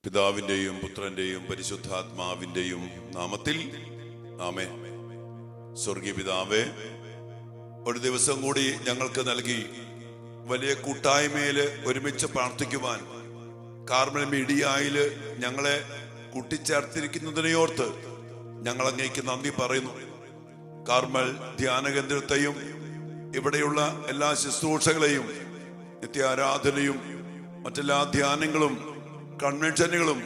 പിതാവിന്റെയും പുത്രന്റെയും പരിശുദ്ധാത്മാവിന്റെയും നാമത്തിൽ ആമേൻ. സ്വർഗീയ പിതാവേ, ഒരു ദിവസം കൂടി ഞങ്ങൾക്ക് നൽകി വലിയ കൂട്ടായ്മയില് ഒരുമിച്ച് പ്രാർത്ഥിക്കുവാൻ കാർമൽ മീഡിയയില് ഞങ്ങളെ കൂട്ടിച്ചേർത്തിരിക്കുന്നതിനെയോർത്ത് ഞങ്ങൾ അങ്ങേക്ക് നന്ദി പറയുന്നു. കാർമൽ ധ്യാന കേന്ദ്രത്തെയും ഇവിടെയുള്ള എല്ലാ ശുശ്രൂഷകളെയും നിത്യാരാധനയും മറ്റെല്ലാ ധ്യാനങ്ങളും കൺവെൻഷനുകളും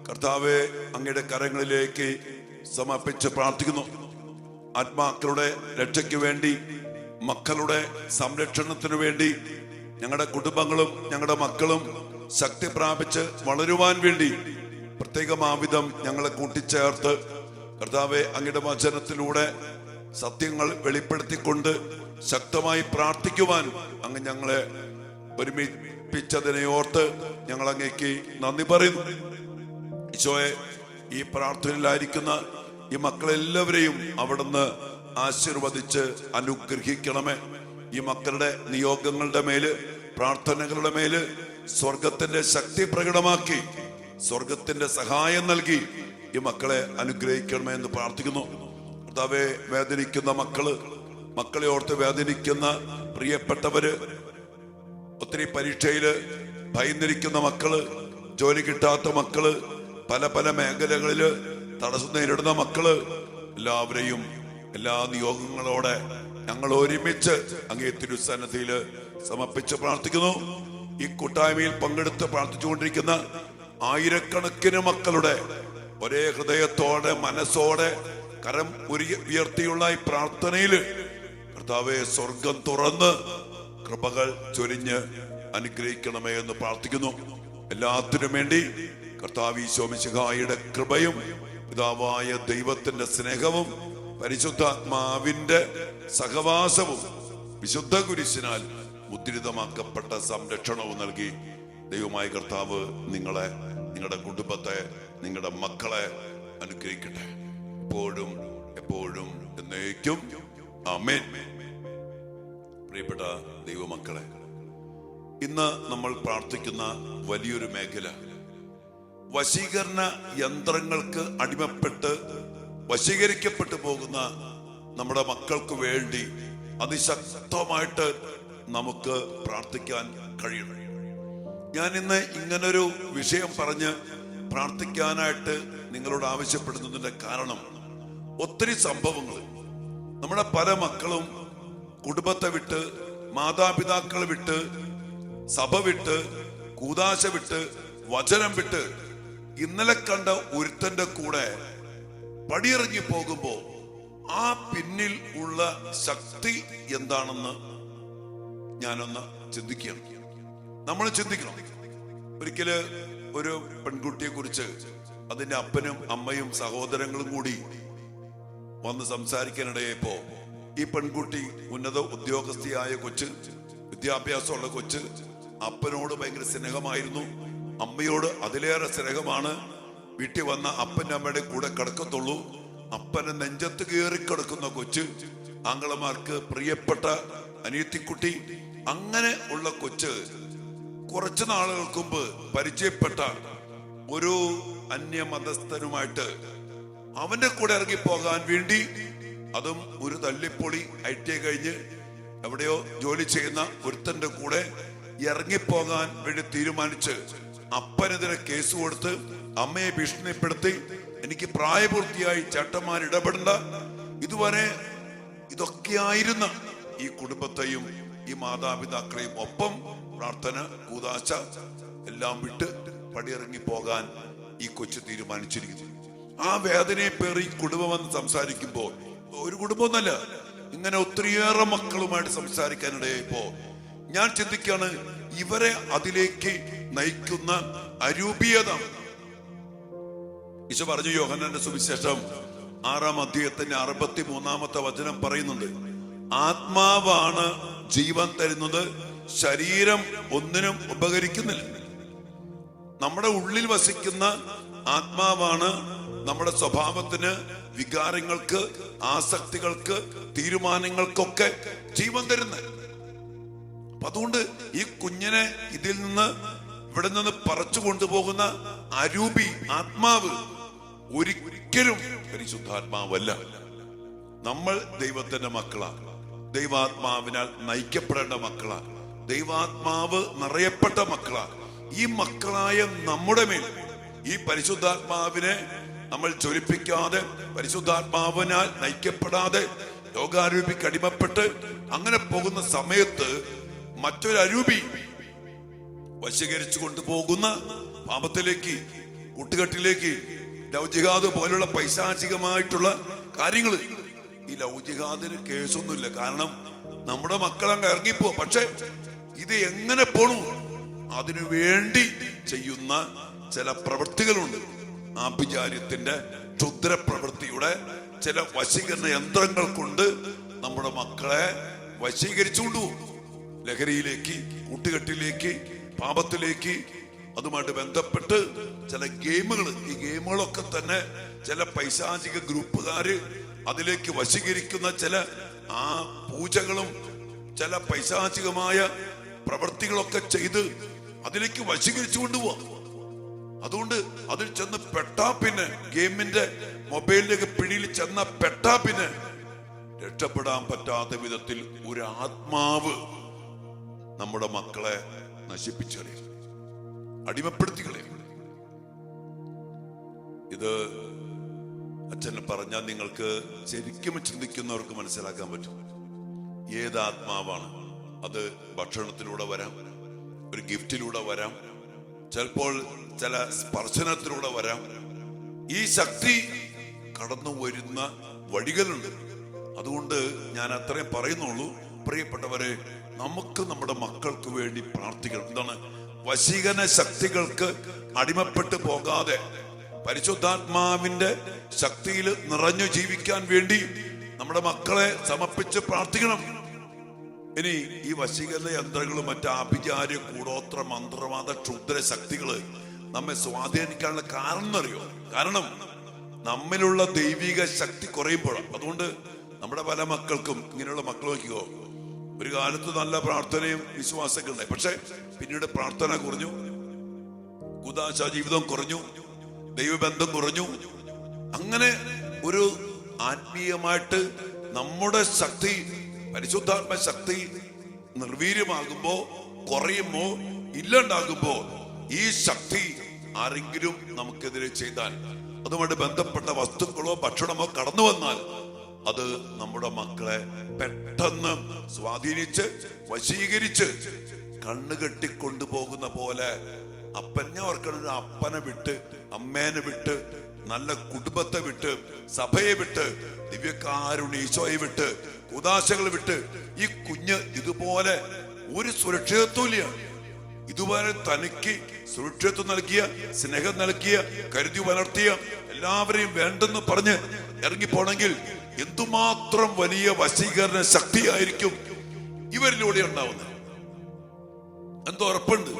കർത്താവെ അങ്ങയുടെ കരങ്ങളിലേക്ക് സമർപ്പിച്ച് പ്രാർത്ഥിക്കുന്നു. ആത്മാക്കളുടെ രക്ഷയ്ക്ക് വേണ്ടി, മക്കളുടെ സംരക്ഷണത്തിനു വേണ്ടി, ഞങ്ങളുടെ കുടുംബങ്ങളും ഞങ്ങളുടെ മക്കളും ശക്തി പ്രാപിച്ച് വളരുവാൻ വേണ്ടി പ്രത്യേകമാവിധം ഞങ്ങളെ കൂട്ടിച്ചേർത്ത് കർത്താവെ അങ്ങയുടെ വചനത്തിലൂടെ സത്യങ്ങൾ വെളിപ്പെടുത്തിക്കൊണ്ട് ശക്തമായി പ്രാർത്ഥിക്കുവാൻ അങ്ങ് ഞങ്ങളെ ഒരുമിപ്പിച്ചതിനെ ഓർത്ത് ഞങ്ങൾ അങ്ങേക്ക് നന്ദി പറയുന്നു. ഈശോയെ, ഈ പ്രാർത്ഥനയിലായിരിക്കുന്ന ഈ മക്കളെല്ലാവരെയും അവിടുന്ന് ആശീർവദിച്ച് അനുഗ്രഹിക്കണമേ. ഈ മക്കളുടെ നിയോഗങ്ങളുടെ മേല്, പ്രാർത്ഥനകളുടെ മേല് സ്വർഗത്തിന്റെ ശക്തി പ്രകടമാക്കി സ്വർഗത്തിന്റെ സഹായം നൽകി ഈ മക്കളെ അനുഗ്രഹിക്കണമേ എന്ന് പ്രാർത്ഥിക്കുന്നു. കർത്താവേ, വേദനിക്കുന്ന മക്കളെ ഓർത്ത് വേദനിക്കുന്ന പ്രിയപ്പെട്ടവര്, ഒത്തിരി പരീക്ഷയില് ഭയന്നിരിക്കുന്ന മക്കള്, ജോലി കിട്ടാത്ത മക്കള്, പല പല മേഖലകളില് തടസ്സം നേരിടുന്ന മക്കള്, എല്ലാവരെയും എല്ലാ നിയോഗങ്ങളോടെ ഞങ്ങൾ ഒരുമിച്ച് അങ്ങേ തിരുസന്നിധിയില് സമർപ്പിച്ച് പ്രാർത്ഥിക്കുന്നു. ഈ കൂട്ടായ്മയിൽ പങ്കെടുത്ത് പ്രാർത്ഥിച്ചുകൊണ്ടിരിക്കുന്ന ആയിരക്കണക്കിന് മക്കളുടെ ഒരേ ഹൃദയത്തോടെ മനസ്സോടെ കരം ഉയർത്തിയുള്ള ഈ പ്രാർത്ഥനയില് കർത്താവെ, സ്വർഗം തുറന്ന് കൃപകൾ ചൊരിഞ്ഞ് അനുഗ്രഹിക്കണമേ എന്ന് പ്രാർത്ഥിക്കുന്നു. എല്ലാത്തിനും വേണ്ടി കർത്താവ് ഈശോ മിശിഹായുടെ കൃപയും പിതാവായ ദൈവത്തിന്റെ സ്നേഹവും പരിശുദ്ധാത്മാവിന്റെ സഹവാസവും വിശുദ്ധ കുരിശിനാൽ മുദ്രിതമാക്കപ്പെട്ട സംരക്ഷണവും നൽകി ദൈവമായ കർത്താവ് നിങ്ങളെ, നിങ്ങളുടെ കുടുംബത്തെ, നിങ്ങളുടെ മക്കളെ അനുഗ്രഹിക്കട്ടെ, എപ്പോഴും എപ്പോഴും എന്നേക്കും. ആമേൻ. പ്രിയപ്പെട്ട ദൈവമക്കളെ, ഇന്ന് നമ്മൾ പ്രാർത്ഥിക്കുന്ന വലിയൊരു മേഖല വശീകരണ യന്ത്രങ്ങൾക്ക് അടിമപ്പെട്ട് വശീകരിക്കപ്പെട്ടു പോകുന്ന നമ്മുടെ മക്കൾക്ക് വേണ്ടി അതിശക്തമായിട്ട് നമുക്ക് പ്രാർത്ഥിക്കാൻ കഴിയണം. ഞാൻ ഇന്ന് ഇങ്ങനൊരു വിഷയം പറഞ്ഞ് പ്രാർത്ഥിക്കാനായിട്ട് നിങ്ങളോട് ആവശ്യപ്പെടുന്നതിന്റെ കാരണം, ഒത്തിരി സംഭവങ്ങൾ നമ്മുടെ പല മക്കളും കുടുംബത്തെ വിട്ട്, മാതാപിതാക്കളെ വിട്ട്, സഭ വിട്ട്, കൂദാശ വിട്ട്, വചനം വിട്ട് ഇന്നലെ കണ്ട ഒരുത്തന്റെ കൂടെ പടിയിറങ്ങി പോകുമ്പോ ആ പിന്നിൽ ഉള്ള ശക്തി എന്താണെന്ന് ഞാനൊന്ന് ചിന്തിക്കണം. നമ്മൾ ചിന്തിക്കണം. ഒരിക്കല് ഒരു പെൺകുട്ടിയെ കുറിച്ച് അതിന്റെ അപ്പനും അമ്മയും സഹോദരങ്ങളും കൂടി വന്ന് സംസാരിക്കാനിടയപ്പോ ഈ പെൺകുട്ടി ഉന്നത ഉദ്യോഗസ്ഥയായ കൊച്ച്, വിദ്യാഭ്യാസമുള്ള കൊച്ച്, അപ്പനോട് ഭയങ്കര സ്നേഹമായിരുന്നു, അമ്മയോട് അതിലേറെ സ്നേഹമാണ്. വീട്ടിൽ വന്ന അപ്പൻ്റെ അമ്മയുടെ കൂടെ കിടക്കത്തുള്ളൂ. അപ്പനെ നെഞ്ചത്ത് കയറി കിടക്കുന്ന കൊച്ച്, ആങ്ങളമാർക്ക് പ്രിയപ്പെട്ട അനിയത്തിക്കുട്ടി. അങ്ങനെ ഉള്ള കൊച്ച് കുറച്ചു നാളുകൾക്ക് മുമ്പ് പരിചയപ്പെട്ട ഒരു അന്യമതസ്ഥനുമായിട്ട് അവന്റെ കൂടെ ഇറങ്ങിപ്പോകാൻ വേണ്ടി, അതും ഒരു തല്ലിപ്പൊളി ITI കഴിഞ്ഞ് എവിടെയോ ജോലി ചെയ്യുന്ന ഒരുത്തന്റെ കൂടെ ഇറങ്ങിപ്പോകാൻ വേണ്ടി തീരുമാനിച്ച് അപ്പനെതിരെ കേസ് കൊടുത്ത് അമ്മയെ ഭീഷണിപ്പെടുത്തി, എനിക്ക് പ്രായപൂർത്തിയായി, ചേട്ടന്മാർ ഇടപെടണ്ട. ഇതുവരെ ഇതൊക്കെയായിരുന്ന ഈ കുടുംബത്തെയും ഈ മാതാപിതാക്കളെയും ഒപ്പം പ്രാർത്ഥന, കൂദാശ എല്ലാം വിട്ട് പടിയിറങ്ങി പോകാൻ ഈ കൊച്ചു തീരുമാനിച്ചിരിക്കുന്നു. ആ വേദനയെ പേറി കുടുംബം വന്ന് സംസാരിക്കുമ്പോൾ, ഒരു കുടുംബമൊന്നല്ല, ഇങ്ങനെ ഒത്തിരിയേറെ മക്കളുമായിട്ട് സംസാരിക്കാനിടയായപ്പോ ഞാൻ ചിന്തിക്കാണ്, ഇവരെ അതിലേക്ക് നയിക്കുന്ന അരൂപീയത. ഈശോ പറഞ്ഞു, യോഹന്നാന്റെ സുവിശേഷം 6-ാം അധ്യായത്തിന്റെ 63-ാമത്തെ വചനം പറയുന്നുണ്ട്, ആത്മാവാണ് ജീവൻ തരുന്നത്, ശരീരം ഒന്നിനും ഉപകരിക്കുന്നില്ല. നമ്മുടെ ഉള്ളിൽ വസിക്കുന്ന ആത്മാവാണ് നമ്മുടെ സ്വഭാവത്തിന്, വികാരങ്ങൾക്ക്, ആസക്തികൾക്ക്, തീരുമാനങ്ങൾക്കൊക്കെ ജീവൻ തരുന്നത്. അതുകൊണ്ട് ഈ കുഞ്ഞിനെ ഇതിൽ നിന്ന്, ഇവിടെ നിന്ന് പറിച്ചു കൊണ്ടുപോകുന്ന അരൂപി ആത്മാവ് ഒരിക്കലും പരിശുദ്ധാത്മാവല്ല. നമ്മൾ ദൈവത്തിന്റെ മക്കളാണ്, ദൈവാത്മാവിനാൽ നയിക്കപ്പെടേണ്ട മക്കളാണ്, ദൈവാത്മാവ് നിറയപ്പെട്ട മക്കളാണ്. ഈ മക്കളായ നമ്മുടെ മേൽ ഈ പരിശുദ്ധാത്മാവിനെ നമ്മൾ ജ്വലിപ്പിക്കാതെ, പരിശുദ്ധാത്മാവിനാൽ നയിക്കപ്പെടാതെ ലോകാരൂപിക്ക് അടിമപ്പെട്ട് അങ്ങനെ പോകുന്ന സമയത്ത് മറ്റൊരു അരൂപി വശീകരിച്ചു കൊണ്ടുപോകുന്ന പാപത്തിലേക്ക്, കൂട്ടുകെട്ടിലേക്ക്, ലൗജിഹാദ് പോലുള്ള പൈശാചികമായിട്ടുള്ള കാര്യങ്ങൾ. ഈ ലൗജിഹാദിന് കേസൊന്നുമില്ല, കാരണം നമ്മുടെ മക്കളങ്ങ് ഇറങ്ങിപ്പോ. പക്ഷെ ഇത് എങ്ങനെ പോണു, അതിനു വേണ്ടി ചെയ്യുന്ന ചില പ്രവൃത്തികളുണ്ട്. ആഭിചാര്യത്തിന്റെ ക്ഷുദ്ര പ്രവൃത്തിയുടെ ചില വശീകരണ യന്ത്രങ്ങൾ കൊണ്ട് നമ്മുടെ മക്കളെ വശീകരിച്ചു കൊണ്ടുപോകും. ലഹരിയിലേക്ക്, കൂട്ടുകെട്ടിലേക്ക്, പാപത്തിലേക്ക്. അതുമായിട്ട് ബന്ധപ്പെട്ട് ചില ഗെയിമുകൾ, ഈ ഗെയിമുകളൊക്കെ തന്നെ ചില പൈശാചിക ഗ്രൂപ്പുകാര് അതിലേക്ക് വശീകരിക്കുന്ന ചില ആ പൂജകളും ചില പൈശാചികമായ പ്രവൃത്തികളൊക്കെ ചെയ്ത് അതിലേക്ക് വശീകരിച്ചു കൊണ്ടുപോവാം. അതുകൊണ്ട് അതിൽ ചെന്ന് പെട്ടാ പിന്നെ, ഗെയിമിന്റെ മൊബൈലിലേക്ക് പിടിയിൽ ചെന്ന പെട്ടാ പിന്നെ രക്ഷപ്പെടാൻ പറ്റാത്ത വിധത്തിൽ ഒരു ആത്മാവ് നമ്മുടെ മക്കളെ നശിപ്പിച്ചു കളയും, അടിമപ്പെടുത്തി കളയും. ഇത് അച്ഛന് പറഞ്ഞാൽ നിങ്ങൾക്ക് ശരിക്കും ചിന്തിക്കുന്നവർക്ക് മനസ്സിലാക്കാൻ പറ്റും. ഏത് ആത്മാവാണ് അത്? ഭക്ഷണത്തിലൂടെ വരാം, ഒരു ഗിഫ്റ്റിലൂടെ വരാം, ചിലപ്പോൾ ചില സ്പർശനത്തിലൂടെ വരാം. ഈ ശക്തി കടന്നു വരുന്ന വഴികളുണ്ട്. അതുകൊണ്ട് ഞാൻ അത്രയും പറയുന്നുള്ളൂ. പ്രിയപ്പെട്ടവരെ, നമുക്ക് നമ്മുടെ മക്കൾക്ക് വേണ്ടി പ്രാർത്ഥിക്കണം. എന്താണ്? വശീകരണ ശക്തികൾക്ക് അടിമപ്പെട്ടു പോകാതെ പരിശുദ്ധാത്മാവിന്റെ ശക്തിയിൽ നിറഞ്ഞു ജീവിക്കാൻ വേണ്ടി നമ്മുടെ മക്കളെ സമർപ്പിച്ച് പ്രാർത്ഥിക്കണം. ഇനി ഈ വശീകരണ യന്ത്രങ്ങളും മറ്റ് ആഭിചാര്യ, കൂടോത്ര, മന്ത്രവാദ, ക്ഷുദ്ര ശക്തികള് നമ്മെ സ്വാധീനിക്കാനുള്ള കാരണം എന്നറിയോ? കാരണം നമ്മിലുള്ള ദൈവിക ശക്തി കുറയുമ്പോഴാണ്. അതുകൊണ്ട് നമ്മുടെ പല മക്കൾക്കും, ഇങ്ങനെയുള്ള മക്കൾ നോക്കിയോ, ഒരു കാലത്ത് നല്ല പ്രാർത്ഥനയും വിശ്വാസമൊക്കെ ഉണ്ടായി, പക്ഷെ പിന്നീട് പ്രാർത്ഥന കുറഞ്ഞു, കുദാശ ജീവിതം കുറഞ്ഞു, ദൈവബന്ധം കുറഞ്ഞു. അങ്ങനെ ഒരു ആത്മീയമായിട്ട് നമ്മുടെ ശക്തി, പരിശുദ്ധാത്മ ശക്തി നിർവീര്യമാകുമ്പോ, കുറയുമ്പോ, ഇല്ലാണ്ടാകുമ്പോ ഈ ശക്തി ആരെങ്കിലും നമുക്കെതിരെ ചെയ്താൽ, അതുമായിട്ട് ബന്ധപ്പെട്ട വസ്തുക്കളോ ഭക്ഷണമോ കടന്നു വന്നാൽ അത് നമ്മുടെ മക്കളെ പെട്ടെന്ന് സ്വാധീനിച്ച് വശീകരിച്ച് കണ്ണുകെട്ടിക്കൊണ്ടുപോകുന്ന പോലെ. ഞാൻ ഓർക്കണം, അപ്പനെ വിട്ട്, അമ്മേനെ വിട്ട്, നല്ല കുടുംബത്തെ വിട്ട്, സഭയെ വിട്ട്, ദിവ്യകാരുണ്യ ഈശോയെ വിട്ട്, ഉദാശകൾ വിട്ട് ഈ കുഞ്ഞ് ഇതുപോലെ ഒരു സുരക്ഷിതത്വമില്ല. ഇതുപോലെ തനിക്ക് സുരക്ഷിതത്വം നൽകിയ, സ്നേഹം നൽകിയ, കരുതി വളർത്തിയ, എല്ലാവരെയും വേണ്ടെന്ന് പറഞ്ഞ് ഇറങ്ങിപ്പോണെങ്കിൽ എന്തുമാത്രം വലിയ വശീകരണ ശക്തിയായിരിക്കും ഇവരിലൂടെ ഉണ്ടാവുന്നത്. എന്തോ ഉറപ്പുണ്ട്.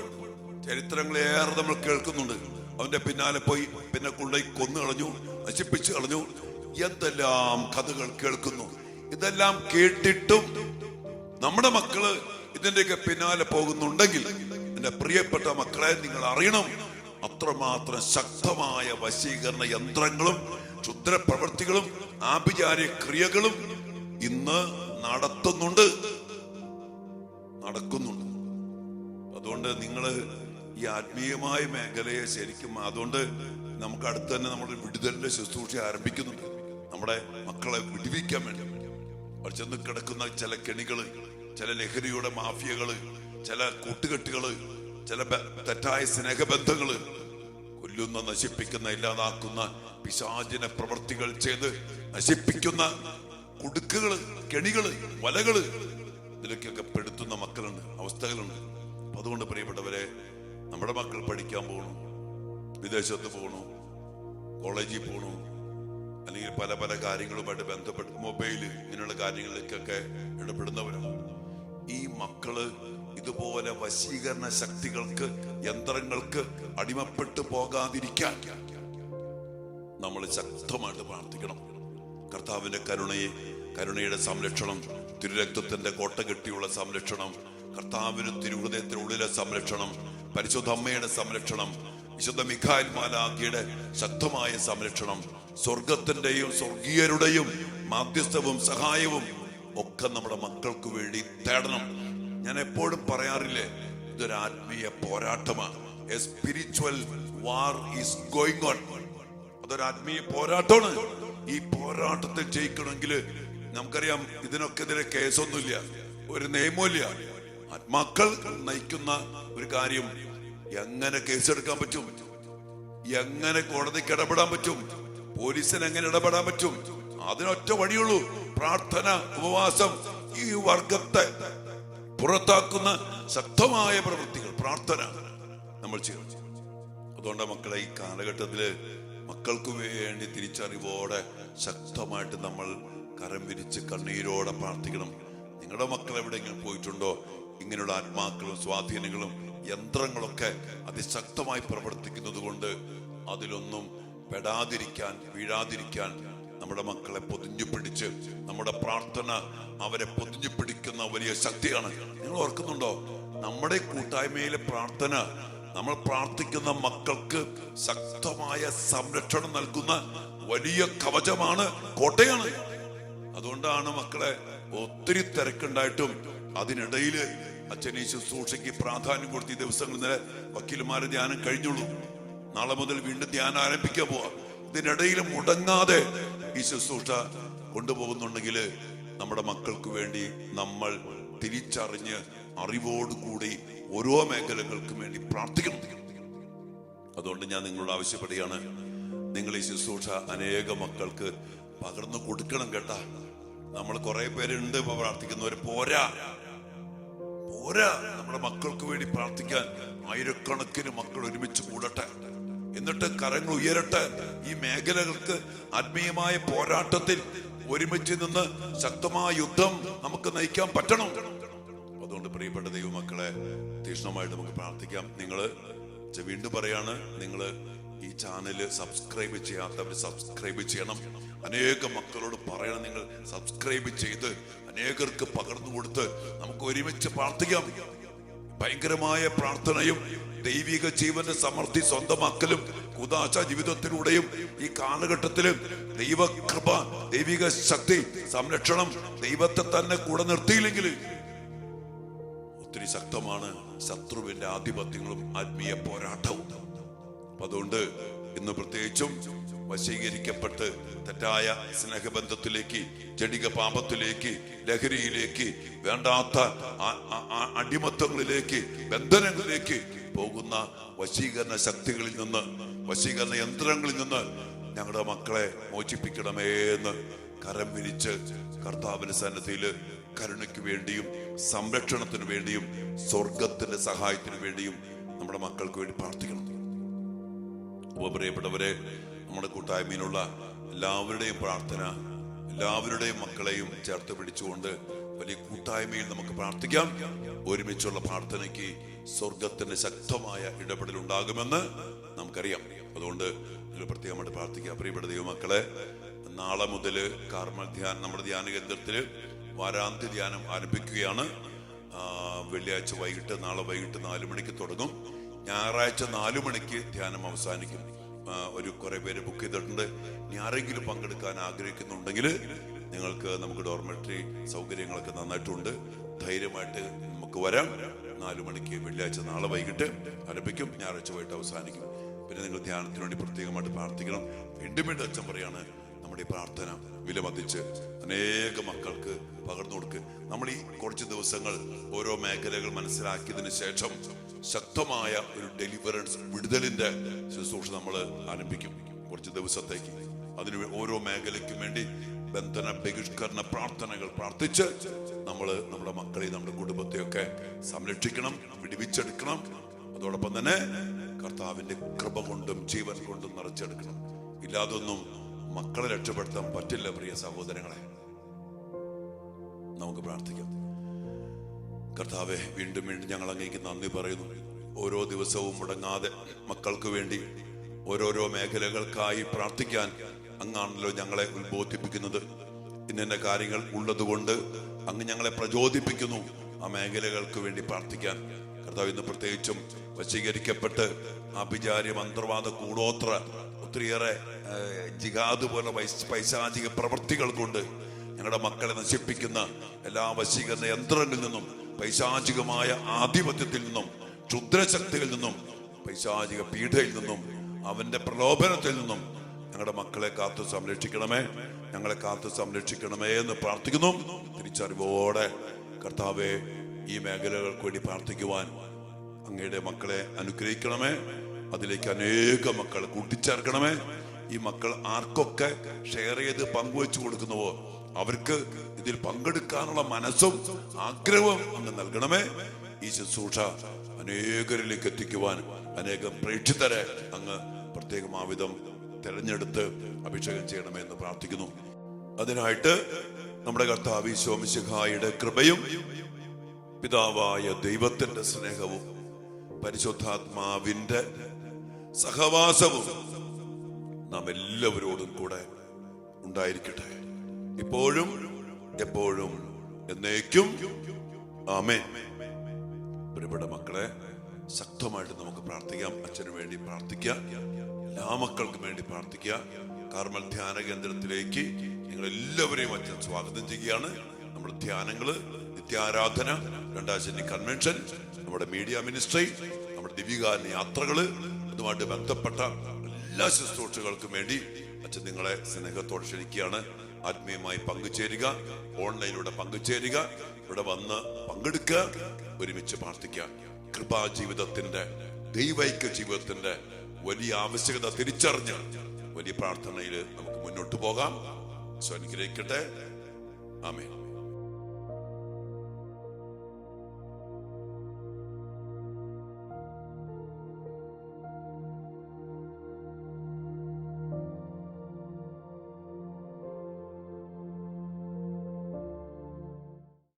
ചരിത്രങ്ങളേറെ നമ്മൾ കേൾക്കുന്നുണ്ട്. അവന്റെ പിന്നാലെ പോയി പിന്നെ കൊണ്ടുപോയി കൊന്നു കളഞ്ഞു, നശിപ്പിച്ചു കളഞ്ഞു, എന്തെല്ലാം കഥകൾ കേൾക്കുന്നു. ഇതെല്ലാം കേട്ടിട്ടും നമ്മുടെ മക്കള് ഇതിന്റെയൊക്കെ പിന്നാലെ പോകുന്നുണ്ടെങ്കിൽ എന്റെ പ്രിയപ്പെട്ട മക്കളെ, നിങ്ങൾ അറിയണം, അത്രമാത്രം ശക്തമായ വശീകരണ യന്ത്രങ്ങളും ക്ഷുദ്ര പ്രവൃത്തികളും ആഭിചാര്യ ക്രിയകളും ഇന്ന് നടക്കുന്നുണ്ട്. അതുകൊണ്ട് നിങ്ങള് ഈ ആത്മീയമായ മേഖലയെ ശരിക്കും, അതുകൊണ്ട് നമുക്ക് അടുത്ത് തന്നെ നമ്മുടെ വിടുതലിന്റെ ശുശ്രൂഷ ആരംഭിക്കുന്നുണ്ട്. നമ്മുടെ മക്കളെ വിടുവിക്കാൻ വേണ്ടി അവർ ചെന്ന് കിടക്കുന്ന ചില കെണികള്, ചില ലഹരിയുടെ മാഫിയകള്, ചില കൂട്ടുകെട്ടുകള്, ചില തെറ്റായ സ്നേഹബന്ധങ്ങള്, കൊല്ലുന്ന, നശിപ്പിക്കുന്ന, ഇല്ലാതാക്കുന്ന പിശാചിന പ്രവൃത്തികൾ ചെയ്ത് നശിപ്പിക്കുന്ന കുടുക്കുകള്, കെണികള്, വലകള്, ഇതിലേക്കൊക്കെ പെടുത്തുന്ന മക്കളുണ്ട്, അവസ്ഥകളുണ്ട്. അതുകൊണ്ട് പ്രിയപ്പെട്ടവരെ, നമ്മുടെ മക്കൾ പഠിക്കാൻ പോകണം, വിദേശത്ത് പോകണം, കോളേജിൽ പോകണം, അല്ലെങ്കിൽ പല പല കാര്യങ്ങളുമായിട്ട് ബന്ധപ്പെട്ട് മൊബൈല് ഇങ്ങനെയുള്ള കാര്യങ്ങളിലേക്കൊക്കെ ഇടപെടുന്നവരാണ്. ഈ മക്കള് ഇതുപോലെ വശീകരണ ശക്തികൾക്ക്, യന്ത്രങ്ങൾക്ക് അടിമപ്പെട്ടു പോകാതിരിക്കാൻ നമ്മൾ ശക്തമായിട്ട് പ്രാർത്ഥിക്കണം. കർത്താവിന്റെ കരുണയുടെ സംരക്ഷണം, തിരുരക്തത്തിന്റെ കോട്ട കെട്ടിയുള്ള സംരക്ഷണം, കർത്താവിന് തിരുഹൃദയത്തിനുള്ളിലെ സംരക്ഷണം, പരിശുദ്ധ അമ്മയുടെ സംരക്ഷണം, വിശുദ്ധ മിഖായേൽ മാലാഖയുടെ ശക്തമായ സംരക്ഷണം, സ്വർഗത്തിന്റെയും സ്വർഗീയരുടെയും മാധ്യസ്ഥവും സഹായവും ഒക്കെ നമ്മുടെ മക്കൾക്ക് വേണ്ടി തേടണം. ഞാൻ എപ്പോഴും പറയാറില്ലേ, ഇതൊരു ആത്മീയ പോരാട്ടമാണ്. A spiritual war is going on. അതൊരു ആത്മീയ പോരാട്ടമാണ്. ഈ പോരാട്ടത്തിൽ ജയിക്കണമെങ്കിൽ നമുക്കറിയാം, ഇതിനൊക്കെ എതിരെ കേസൊന്നുമില്ല, ഒരു നിയമമില്ല. ആത്മാക്കൾ നയിക്കുന്ന ഒരു കാര്യം, എങ്ങനെ കേസെടുക്കാൻ പറ്റും, എങ്ങനെ കോടതിക്ക് ഇടപെടാൻ പറ്റും, പോലീസിന് എങ്ങനെ ഇടപെടാൻ പറ്റും, അതിനൊറ്റ വഴിയുള്ളൂ, പ്രാർത്ഥന, ഉപവാസം. ഈ വർഗത്തെ പുറത്താക്കുന്ന ശക്തമായ പ്രവൃത്തികൾ, പ്രാർത്ഥന നമ്മൾ ചെയ്യണം. അതുകൊണ്ട് മക്കളെ, ഈ കാലഘട്ടത്തില് മക്കൾക്ക് വേണ്ടി തിരിച്ചറിവോടെ ശക്തമായിട്ട് നമ്മൾ കരം വിരിച്ച് കണ്ണീരോടെ പ്രാർത്ഥിക്കണം. നിങ്ങളുടെ മക്കൾ എവിടെയെങ്കിലും പോയിട്ടുണ്ടോ? ഇങ്ങനെയുള്ള ആത്മാക്കളും സ്വാധീനങ്ങളും യന്ത്രങ്ങളൊക്കെ അതിശക്തമായി പ്രവർത്തിക്കുന്നത് കൊണ്ട് അതിലൊന്നും പെടാതിരിക്കാൻ, വീഴാതിരിക്കാൻ നമ്മുടെ മക്കളെ പൊതിഞ്ഞു പിടിച്ച്, നമ്മുടെ പ്രാർത്ഥന അവരെ പൊതിഞ്ഞു പിടിക്കുന്ന വലിയ ശക്തിയാണ്. നിങ്ങൾ ഓർക്കുന്നുണ്ടോ? നമ്മുടെ കൂട്ടായ്മയിലെ പ്രാർത്ഥന, നമ്മൾ പ്രാർത്ഥിക്കുന്ന മക്കൾക്ക് ശക്തമായ സംരക്ഷണം നൽകുന്ന വലിയ കവചമാണ്, കോട്ടയാണ്. അതുകൊണ്ടാണ് മക്കളെ, ഒത്തിരി തിരക്കുണ്ടായിട്ടും അതിനിടയില് അച്ഛൻ ഈ ശുശ്രൂഷയ്ക്ക് പ്രാധാന്യം കൊടുത്ത ഈ ദിവസങ്ങൾ ഇന്നലെ വക്കീലുമാരെ ധ്യാനം കഴിഞ്ഞുള്ളൂ. നാളെ മുതൽ വീണ്ടും ധ്യാനം ആരംഭിക്കാൻ പോവാ. ഇതിനിടയിൽ മുടങ്ങാതെ ഈ ശുശ്രൂഷ കൊണ്ടുപോകുന്നുണ്ടെങ്കിൽ നമ്മുടെ മക്കൾക്ക് വേണ്ടി നമ്മൾ തിരിച്ചറിഞ്ഞ് അറിവോടുകൂടി ഓരോ മേഖലകൾക്കും വേണ്ടി പ്രാർത്ഥിക്കണം. അതുകൊണ്ട് ഞാൻ നിങ്ങളോട് ആവശ്യപ്പെടുകയാണ്, നിങ്ങൾ ഈ ശുശ്രൂഷ അനേക മക്കൾക്ക് പകർന്നു കൊടുക്കണം കേട്ടാ. നമ്മൾ കുറെ പേരുണ്ട് ഇപ്പൊ പ്രാർത്ഥിക്കുന്നവര്, പോരാ. നമ്മുടെ മക്കൾക്ക് വേണ്ടി പ്രാർത്ഥിക്കാൻ ആയിരക്കണക്കിന് മക്കൾ ഒരുമിച്ച് കൂടട്ടെ, എന്നിട്ട് കരങ്ങൾ ഉയരട്ടെ. ഈ മേഖലകൾക്ക് ആത്മീയമായ പോരാട്ടത്തിൽ ഒരുമിച്ച് നിന്ന് ശക്തമായ യുദ്ധം നമുക്ക് നയിക്കാൻ പറ്റണം. അതുകൊണ്ട് പ്രിയപ്പെട്ട ദൈവമക്കളെ, തീക്ഷ്ണമായിട്ട് നമുക്ക് പ്രാർത്ഥിക്കാം. നിങ്ങള് വീണ്ടും പറയാണ്, നിങ്ങള് ഈ ചാനല് സബ്സ്ക്രൈബ് ചെയ്യാത്തവർ സബ്സ്ക്രൈബ് ചെയ്യണം. അനേക മക്കളോട് പറയണം, നിങ്ങൾ സബ്സ്ക്രൈബ് ചെയ്ത് അനേകർക്ക് പകർന്നു കൊടുത്ത് നമുക്ക് ഒരുമിച്ച് പ്രാർത്ഥിക്കാം. ഭയങ്കരമായ പ്രാർത്ഥനയും ദൈവിക ജീവന്റെ സമൃദ്ധി സ്വന്തമാക്കലും കുദാശ ജീവിതത്തിലൂടെയും ഈ കാലഘട്ടത്തില് ദൈവകൃപ, ദൈവിക ശക്തി, സംരക്ഷണം, ദൈവത്തെ തന്നെ കൂടെ നിർത്തിയില്ലെങ്കിൽ ഒത്തിരി ശക്തമാണ് ശത്രുവിന്റെ ആധിപത്യങ്ങളും ആത്മീയ പോരാട്ടവും. അതുകൊണ്ട് ഇന്ന് പ്രത്യേകിച്ചും വശീകരിക്കപ്പെട്ട് തെറ്റായ സ്നേഹബന്ധത്തിലേക്ക്, ജഡിക പാപത്തിലേക്ക്, ലഹരിയിലേക്ക്, വേണ്ടാത്ത അടിമത്തങ്ങളിലേക്ക്, ബന്ധനങ്ങളിലേക്ക് പോകുന്ന വശീകരണ ശക്തികളിൽ നിന്ന്, വശീകരണ യന്ത്രങ്ങളിൽ നിന്ന് ഞങ്ങളുടെ മക്കളെ മോചിപ്പിക്കണമേ എന്ന് കരം വിരിച്ച് കർത്താവിന്റെ സന്നിധിയില് കരുണയ്ക്ക് വേണ്ടിയും സംരക്ഷണത്തിന് വേണ്ടിയും സ്വർഗത്തിന്റെ സഹായത്തിന് വേണ്ടിയും നമ്മുടെ മക്കൾക്ക് വേണ്ടി പ്രാർത്ഥിക്കണം. പ്രിയപ്പെട്ടവരെ, നമ്മുടെ കൂട്ടായ്മയിലുള്ള എല്ലാവരുടെയും പ്രാർത്ഥന, എല്ലാവരുടെയും മക്കളെയും ചേർത്ത് പിടിച്ചുകൊണ്ട് വലിയ കൂട്ടായ്മയിൽ നമുക്ക് പ്രാർത്ഥിക്കാം. ഒരുമിച്ചുള്ള പ്രാർത്ഥനയ്ക്ക് സ്വർഗത്തിന്റെ ശക്തമായ ഇടപെടൽ ഉണ്ടാകുമെന്ന് നമുക്കറിയാം. അതുകൊണ്ട് നിങ്ങൾ പ്രത്യേകമായിട്ട് പ്രാർത്ഥിക്കാം. പ്രിയപ്പെട്ട ദൈവമക്കളെ, നാളെ മുതൽ കാർമൽ ധ്യാനം, നമ്മുടെ ധ്യാന കേന്ദ്രത്തില് വാരാന്ത്യ ധ്യാനം ആരംഭിക്കുകയാണ്. വെള്ളിയാഴ്ച വൈകിട്ട്, നാളെ വൈകിട്ട് 4 മണിക്ക് തുടങ്ങും. ഞായറാഴ്ച 4 മണിക്ക് ധ്യാനം അവസാനിക്കും. കുറെ പേര് ബുക്ക് ചെയ്തിട്ടുണ്ട്. ഇനി ആരെങ്കിലും പങ്കെടുക്കാൻ ആഗ്രഹിക്കുന്നുണ്ടെങ്കിൽ നമുക്ക് ഡോർമെട്രി സൗകര്യങ്ങളൊക്കെ നന്നായിട്ടുണ്ട്. ധൈര്യമായിട്ട് നമുക്ക് വരാം. 4 മണിക്ക് വെള്ളിയാഴ്ച നാളെ വൈകിട്ട് ആരംഭിക്കും, ഞായറാഴ്ച വൈകിട്ട് അവസാനിക്കും. പിന്നെ നിങ്ങൾ ധ്യാനത്തിന് വേണ്ടി പ്രത്യേകമായിട്ട് പ്രാർത്ഥിക്കണം. വീണ്ടും വീണ്ടും അച്ഛൻ പറയാണ്, നമ്മുടെ ഈ പ്രാർത്ഥന വിലമതിച്ച് അനേക മക്കൾക്ക് പകർന്നു കൊടുക്കുക. നമ്മൾ ഈ കുറച്ച് ദിവസങ്ങൾ ഓരോ മേഖലകൾ മനസ്സിലാക്കിയതിന് ശേഷം ശക്തമായ ഒരു ഡെലിവറൻസ്, വിടുതലിന്റെ ശുശ്രൂഷ നമ്മൾ ആരംഭിക്കും കുറച്ച് ദിവസത്തേക്ക്. അതിന് ഓരോ മേഖലയ്ക്കും വേണ്ടി ബന്ധന ബഹിഷ്കരണ പ്രാർത്ഥനകൾ പ്രാർത്ഥിച്ച് നമ്മുടെ മക്കളെയും നമ്മുടെ കുടുംബത്തെയൊക്കെ സംരക്ഷിക്കണം, വിടുവിച്ചെടുക്കണം. അതോടൊപ്പം തന്നെ കർത്താവിന്റെ കൃപ കൊണ്ടും ജീവൻ കൊണ്ടും നിറച്ചെടുക്കണം. ഇല്ലാതൊന്നും മക്കളെ രക്ഷപ്പെടുത്താൻ പറ്റില്ല. പ്രിയ സഹോദരങ്ങളെ, നമുക്ക് പ്രാർത്ഥിക്കാം. കർത്താവെ, വീണ്ടും വീണ്ടും ഞങ്ങൾ അങ്ങേക്ക് നന്ദി പറയുന്നു. ഓരോ ദിവസവും മുടങ്ങാതെ മക്കൾക്ക് വേണ്ടി ഓരോരോ മേഖലകൾക്കായി പ്രാർത്ഥിക്കാൻ അങ്ങാണല്ലോ ഞങ്ങളെ ഉത്ബോധിപ്പിക്കുന്നത്. ഇന്ന കാര്യങ്ങൾ ഉള്ളത് കൊണ്ട് അങ്ങ് ഞങ്ങളെ പ്രചോദിപ്പിക്കുന്നു ആ മേഖലകൾക്ക് വേണ്ടി പ്രാർത്ഥിക്കാൻ. കർത്താവ്, ഇന്ന് പ്രത്യേകിച്ചും വശീകരിക്കപ്പെട്ട് ആഭിചാര്യ മന്ത്രവാദ കൂടോത്ര ഒത്തിരിയേറെ ജിഹാദ് പോലെ പൈശാചിക പ്രവൃത്തികൾ കൊണ്ട് ഞങ്ങളുടെ മക്കളെ നശിപ്പിക്കുന്ന എല്ലാ വശീകരണ യന്ത്രങ്ങളിൽ നിന്നും, പൈശാചികമായ ആധിപത്യത്തിൽ നിന്നും, ക്ഷുദ്രശക്തിയിൽ നിന്നും, പൈശാചിക പീഡയിൽ നിന്നും, അവന്റെ പ്രലോഭനത്തിൽ നിന്നും ഞങ്ങളുടെ മക്കളെ കാത്തു സംരക്ഷിക്കണമേ, ഞങ്ങളെ കാത്തു സംരക്ഷിക്കണമേ എന്ന് പ്രാർത്ഥിക്കുന്നു. തിരിച്ചറിവോടെ കർത്താവേ, ഈ മേഖലകൾക്ക് വേണ്ടി പ്രാർത്ഥിക്കുവാൻ അങ്ങയുടെ മക്കളെ അനുഗ്രഹിക്കണമേ. അതിലേക്ക് അനേക മക്കൾ കൂട്ടിച്ചേർക്കണമേ. ഈ മക്കൾ ആർക്കൊക്കെ ഷെയർ ചെയ്ത് പങ്കുവെച്ചു കൊടുക്കുന്നുവോ അവർക്ക് ഇതിൽ പങ്കെടുക്കാനുള്ള മനസ്സും ആഗ്രഹവും അങ്ങ് നൽകണമേ. ഈ ശുശ്രൂഷ അനേകരിലേക്ക് എത്തിക്കുവാൻ അനേകം പ്രേക്ഷിതരെ അങ്ങ് പ്രത്യേകമാവിധം തെരഞ്ഞെടുത്ത് അഭിഷേകം ചെയ്യണമേ എന്ന് പ്രാർത്ഥിക്കുന്നു. അതിനായിട്ട് നമ്മുടെ കർത്താവ് ഈശോ മിശിഹായുടെ കൃപയും പിതാവായ ദൈവത്തിന്റെ സ്നേഹവും പരിശുദ്ധാത്മാവിന്റെ സഹവാസവും നാം എല്ലാവരോടും കൂടെ ഉണ്ടായിരിക്കട്ടെ, ഇപ്പോഴും എപ്പോഴും എന്നേക്കും. ആമേൻ. പ്രിയപ്പെട്ട മക്കളെ, ശക്തമായിട്ട് നമുക്ക് പ്രാർത്ഥിക്കാം. അച്ഛന് വേണ്ടി പ്രാർത്ഥിക്കുക, എല്ലാ മക്കൾക്കും വേണ്ടി പ്രാർത്ഥിക്കുക. കാർമൽ ധ്യാന കേന്ദ്രത്തിലേക്ക് നിങ്ങൾ എല്ലാവരെയും അച്ഛൻ സ്വാഗതം ചെയ്യുകയാണ്. നമ്മുടെ ധ്യാനങ്ങള്, നിത്യാരാധന, രണ്ടാം ശനി കൺവെൻഷൻ, നമ്മുടെ മീഡിയ മിനിസ്ട്രി, നമ്മുടെ ദിവ്യകാരുണ്യ യാത്രകള്, അതുമായിട്ട് ബന്ധപ്പെട്ട എല്ലാ ശുശ്രൂഷകൾക്കും വേണ്ടി അച്ഛൻ നിങ്ങളെ സ്നേഹത്തോടെ ക്ഷണിക്കുകയാണ്. ആത്മീയമായി പങ്കുചേരുക, ഓൺലൈനിലൂടെ പങ്കുചേരുക, ഇവിടെ വന്ന് പങ്കെടുക്കുക, ഒരുമിച്ച് പ്രാർത്ഥിക്കുക. കൃപാജീവിതത്തിന്റെ, ദൈവൈക്യ ജീവിതത്തിന്റെ വലിയ ആവശ്യകത തിരിച്ചറിഞ്ഞ് വലിയ പ്രാർത്ഥനയിൽ നമുക്ക് മുന്നോട്ട് പോകാം. അനുഗ്രഹിക്കട്ടെ. ആമേൻ.